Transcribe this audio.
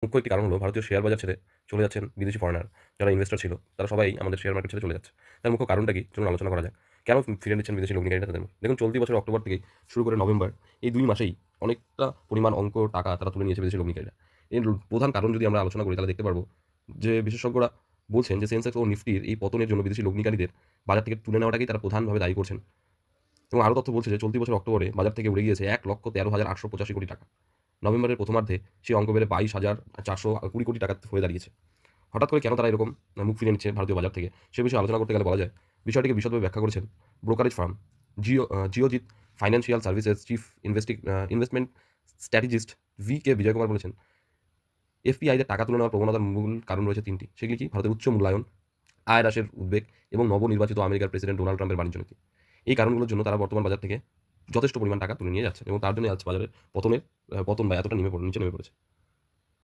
মুখ্য একটি কারণ হলো ভারতীয় শেয়ার বাজার ছেড়ে চলে যাচ্ছেন বিদেশি ফরেনার। যারা ইনভেস্টর ছিল তারা সবাই আমাদের শেয়ার মার্কেট ছেড়ে চলে যাচ্ছে। তার মুখ্য কারণটা কি? চলুন আলোচনা করা যাক। কেন ফিরে নিচ্ছেন বিদেশি লগ্নিকারীরা তাদের? দেখুন, চলতি বছর অক্টোবর থেকেই শুরু করে নভেম্বর, এই ২ মাসেই অনেকটা পরিমাণ টাকা তারা তুলে নিয়েছে বিদেশি লগ্নিকারীরা। এর প্রধান কারণ যদি আমরা আলোচনা করি তাহলে দেখতে পারবো যে বিশেষজ্ঞরা বলছেন যে সেন্সেক্স ও নিফটির এই পতনের জন্য বিদেশি লগ্নিকারীদের বাজার থেকে তুলে নেওয়াটাকেই তারা প্রধানভাবে দায়ী করছেন। এবং আরও তথ্য বলছে যে চলতি বছর অক্টোবরে বাজার থেকে উড়ে গিয়েছে ১,১৩,৮৮৫ কোটি টাকা। নভেম্বরের প্রথমার্ধে সেই অঙ্ক বেড়ে ২২,৪২০ কোটি টাকা হয়ে দাঁড়িয়েছে। হঠাৎ করে কেন তারা এরকম মুখ ফিরিয়ে নিচ্ছে ভারতীয় বাজার থেকে, সে বিষয়ে আলোচনা করতে গেলে বলা যায়, বিষয়টিকে বিশদভাবে ব্যাখ্যা করেছেন brokerage firm Geojit financial services chief investment strategist VK Vijay Kumar বলেছেন, এফপিআইদের টাকা তুলে নেওয়ার প্রবণতার মূল কারণ রয়েছে ৩টি। সেগুলি কি? ভারতের উচ্চ মূল্যায়ন, আয় হ্রাসের উদ্বেগ এবং নবনির্বাচিত আমেরিকার প্রেসিডেন্ট ডোনাল্ড ট্রাম্পের বাণিজ্য নীতি। এই কারণগুলোর জন্য তারা বর্তমান বাজার থেকে যথেষ্ট পরিমাণ টাকা তুলে নিয়ে যাচ্ছে এবং তার জন্য আজ বাজারের পতন বা এতটা নিচে নেমে পড়েছে।